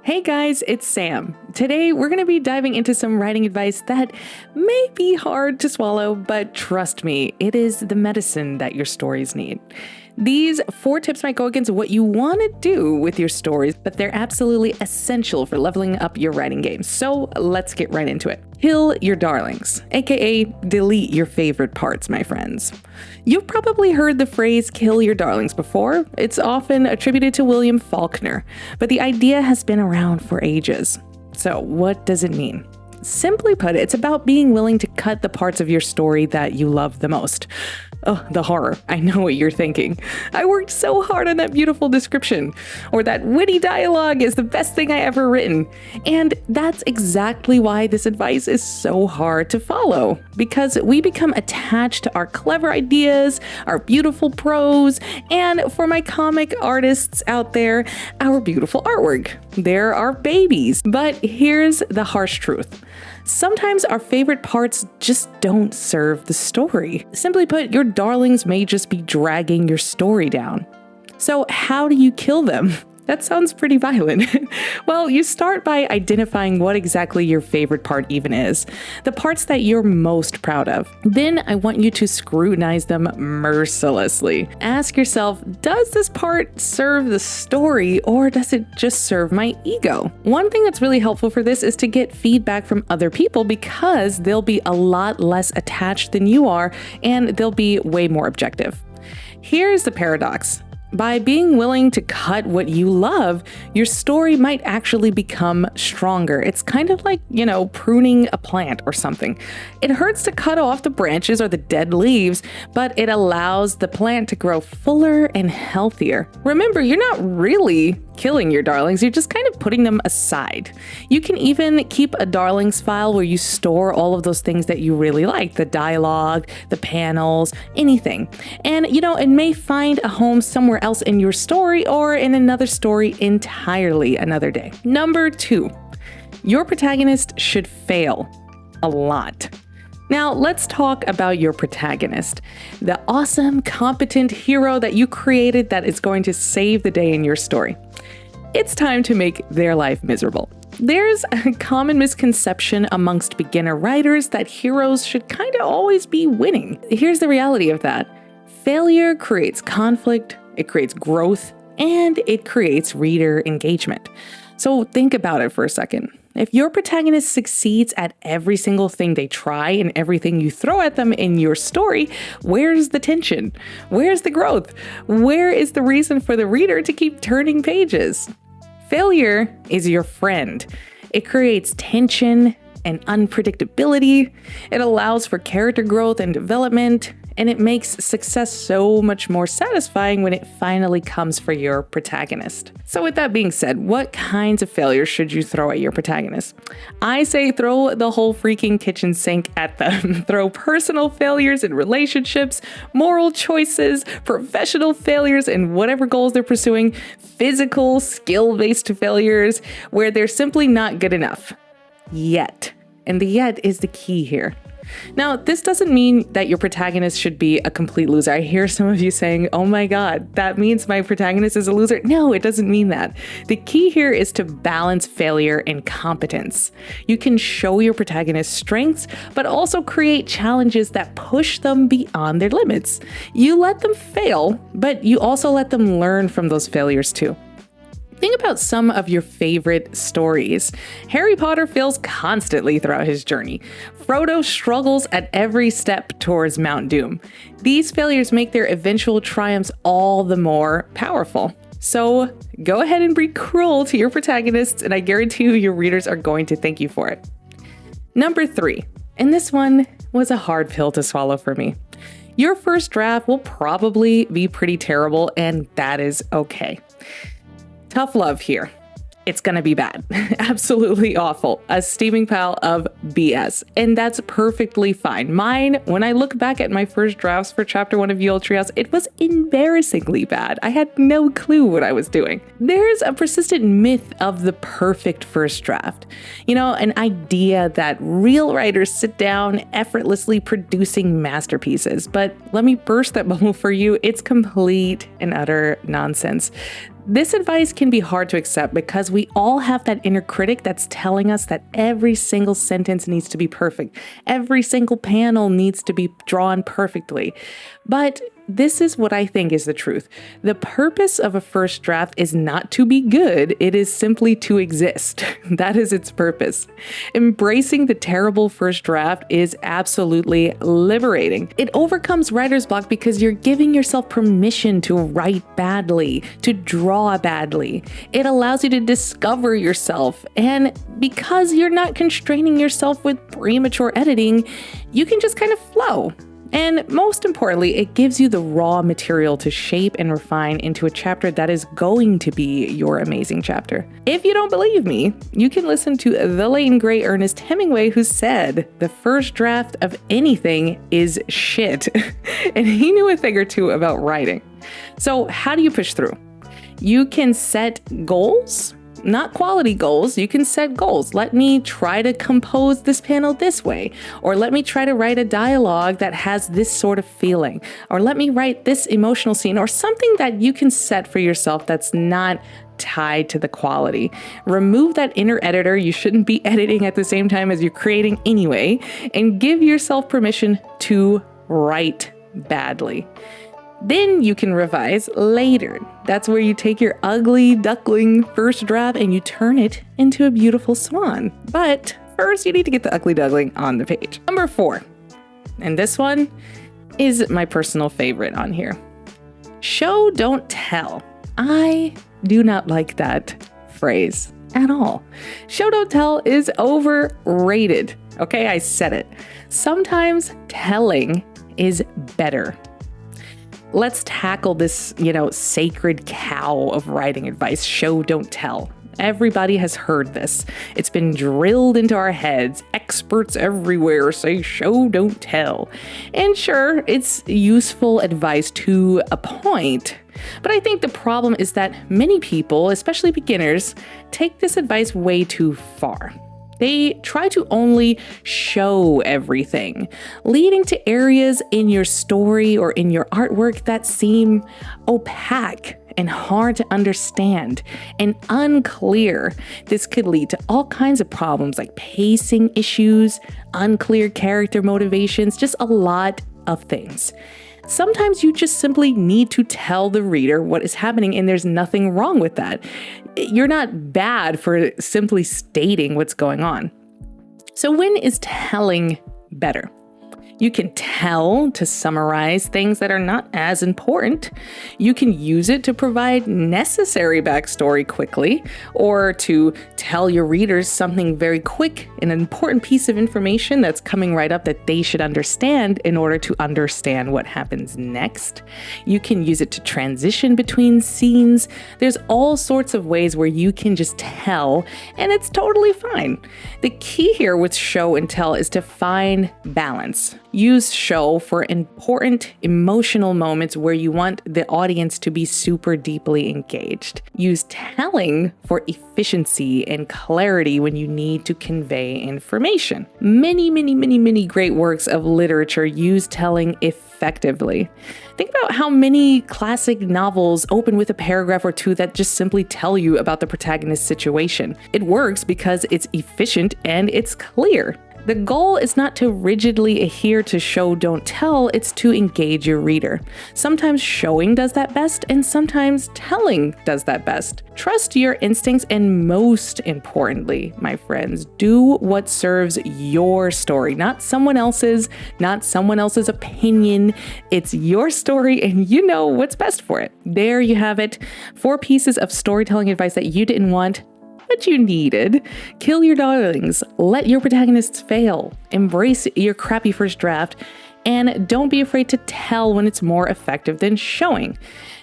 Hey guys, it's Sam. Today we're going to be diving into some writing advice that may be hard to swallow, but trust me, it is the medicine that your stories need. These 4 tips might go against what you want to do with your stories, but they're absolutely essential for leveling up your writing game. So let's get right into it. Kill your darlings, aka delete your favorite parts, my friends. You've probably heard the phrase kill your darlings before. It's often attributed to William Faulkner, but the idea has been around for ages. So what does it mean? Simply put, it's about being willing to cut the parts of your story that you love the most. Oh, the horror. I know what you're thinking. I worked so hard on that beautiful description. Or that witty dialogue is the best thing I ever written. And that's exactly why this advice is so hard to follow. Because we become attached to our clever ideas, our beautiful prose, and for my comic artists out there, our beautiful artwork. They're our babies. But here's the harsh truth. Sometimes our favorite parts just don't serve the story. Simply put, your darlings may just be dragging your story down. So how do you kill them? That sounds pretty violent. Well, you start by identifying what exactly your favorite part even is, the parts that you're most proud of. Then I want you to scrutinize them mercilessly. Ask yourself, does this part serve the story or does it just serve my ego? One thing that's really helpful for this is to get feedback from other people because they'll be a lot less attached than you are and they'll be way more objective. Here's the paradox. By being willing to cut what you love, your story might actually become stronger. It's kind of like, pruning a plant or something. It hurts to cut off the branches or the dead leaves, but it allows the plant to grow fuller and healthier. Remember, you're not really killing your darlings, you're just kind of putting them aside. You can even keep a darlings file where you store all of those things that you really like, the dialogue, the panels, anything. And it may find a home somewhere else in your story or in another story entirely another day. Number 2, your protagonist should fail a lot. Now, let's talk about your protagonist, the awesome, competent hero that you created that is going to save the day in your story. It's time to make their life miserable. There's a common misconception amongst beginner writers that heroes should kind of always be winning. Here's the reality of that. Failure creates conflict, it creates growth, and it creates reader engagement. So think about it for a second. If your protagonist succeeds at every single thing they try and everything you throw at them in your story, where's the tension? Where's the growth? Where is the reason for the reader to keep turning pages? Failure is your friend. It creates tension and unpredictability. It allows for character growth and development. And it makes success so much more satisfying when it finally comes for your protagonist. So with that being said, what kinds of failures should you throw at your protagonist? I say throw the whole freaking kitchen sink at them. Throw personal failures in relationships, moral choices, professional failures in whatever goals they're pursuing, physical, skill-based failures where they're simply not good enough. Yet. And the yet is the key here. Now, this doesn't mean that your protagonist should be a complete loser. I hear some of you saying, oh my God, that means my protagonist is a loser. No, it doesn't mean that. The key here is to balance failure and competence. You can show your protagonist strengths, but also create challenges that push them beyond their limits. You let them fail, but you also let them learn from those failures too. Think about some of your favorite stories. Harry Potter fails constantly throughout his journey. Frodo struggles at every step towards Mount Doom. These failures make their eventual triumphs all the more powerful. So go ahead and be cruel to your protagonists, and I guarantee you your readers are going to thank you for it. Number 3, and this one was a hard pill to swallow for me. Your first draft will probably be pretty terrible, and that is okay. Tough love here. It's gonna be bad. Absolutely awful. A steaming pile of BS. And that's perfectly fine. Mine, when I look back at my first drafts for chapter 1 of Olde Treehouse, it was embarrassingly bad. I had no clue what I was doing. There's a persistent myth of the perfect first draft. An idea that real writers sit down effortlessly producing masterpieces. But let me burst that bubble for you. It's complete and utter nonsense. This advice can be hard to accept because we all have that inner critic that's telling us that every single sentence needs to be perfect. Every single panel needs to be drawn perfectly. But this is what I think is the truth. The purpose of a first draft is not to be good. It is simply to exist. That is its purpose. Embracing the terrible first draft is absolutely liberating. It overcomes writer's block because you're giving yourself permission to write badly, to draw badly. It allows you to discover yourself. And because you're not constraining yourself with premature editing, you can just kind of flow. And most importantly, it gives you the raw material to shape and refine into a chapter that is going to be your amazing chapter. If you don't believe me, you can listen to the late and great Ernest Hemingway, who said the first draft of anything is shit. And he knew a thing or two about writing. So how do you push through? You can set goals. Not quality goals, you can set goals. Let me try to compose this panel this way, or let me try to write a dialogue that has this sort of feeling, or let me write this emotional scene, or something that you can set for yourself that's not tied to the quality. Remove that inner editor you shouldn't be editing at the same time as you're creating anyway, and give yourself permission to write badly. Then you can revise later. That's where you take your ugly duckling first draft and you turn it into a beautiful swan. But first, you need to get the ugly duckling on the page. Number 4, and this one is my personal favorite on here. Show, don't tell. I do not like that phrase at all. Show, don't tell is overrated. Okay, I said it. Sometimes telling is better. Let's tackle this, sacred cow of writing advice. Show, don't tell. Everybody has heard this. It's been drilled into our heads. Experts everywhere say show, don't tell. And sure, it's useful advice to a point. But I think the problem is that many people, especially beginners, take this advice way too far. They try to only show everything, leading to areas in your story or in your artwork that seem opaque and hard to understand and unclear. This could lead to all kinds of problems like pacing issues, unclear character motivations, just a lot of things. Sometimes you just simply need to tell the reader what is happening, and there's nothing wrong with that. You're not bad for simply stating what's going on. So when is telling better? You can tell to summarize things that are not as important. You can use it to provide necessary backstory quickly, or to tell your readers something very quick, an important piece of information that's coming right up that they should understand in order to understand what happens next. You can use it to transition between scenes. There's all sorts of ways where you can just tell, and it's totally fine. The key here with show and tell is to find balance. Use show for important emotional moments where you want the audience to be super deeply engaged. Use telling for efficiency and clarity when you need to convey information. Many great works of literature use telling effectively. Think about how many classic novels open with a paragraph or two that just simply tell you about the protagonist's situation. It works because it's efficient and it's clear. The goal is not to rigidly adhere to show, don't tell, it's to engage your reader. Sometimes showing does that best, and sometimes telling does that best. Trust your instincts, and most importantly, my friends, do what serves your story, not someone else's opinion. It's your story, and you know what's best for it. There you have it. 4 pieces of storytelling advice that you didn't want, but you needed. Kill your darlings. Let your protagonists fail. Embrace your crappy first draft. And don't be afraid to tell when it's more effective than showing.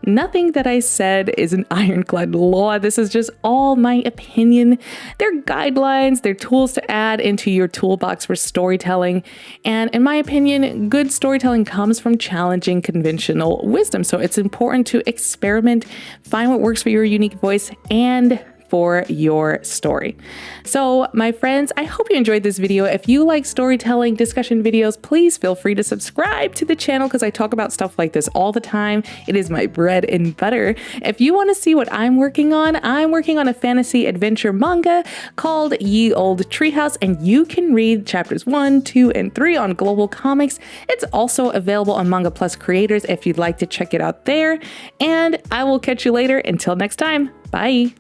Nothing that I said is an ironclad law. This is just all my opinion. They're guidelines, they're tools to add into your toolbox for storytelling. And in my opinion, good storytelling comes from challenging conventional wisdom. So it's important to experiment, find what works for your unique voice, and for your story. So my friends, I hope you enjoyed this video. If you like storytelling discussion videos, please feel free to subscribe to the channel because I talk about stuff like this all the time. It is my bread and butter. If you want to see what I'm working on a fantasy adventure manga called Olde Treehouse, and you can read chapters 1, 2, and 3 on Global Comics. It's also available on Manga Plus Creators if you'd like to check it out there. And I will catch you later. Until next time, bye.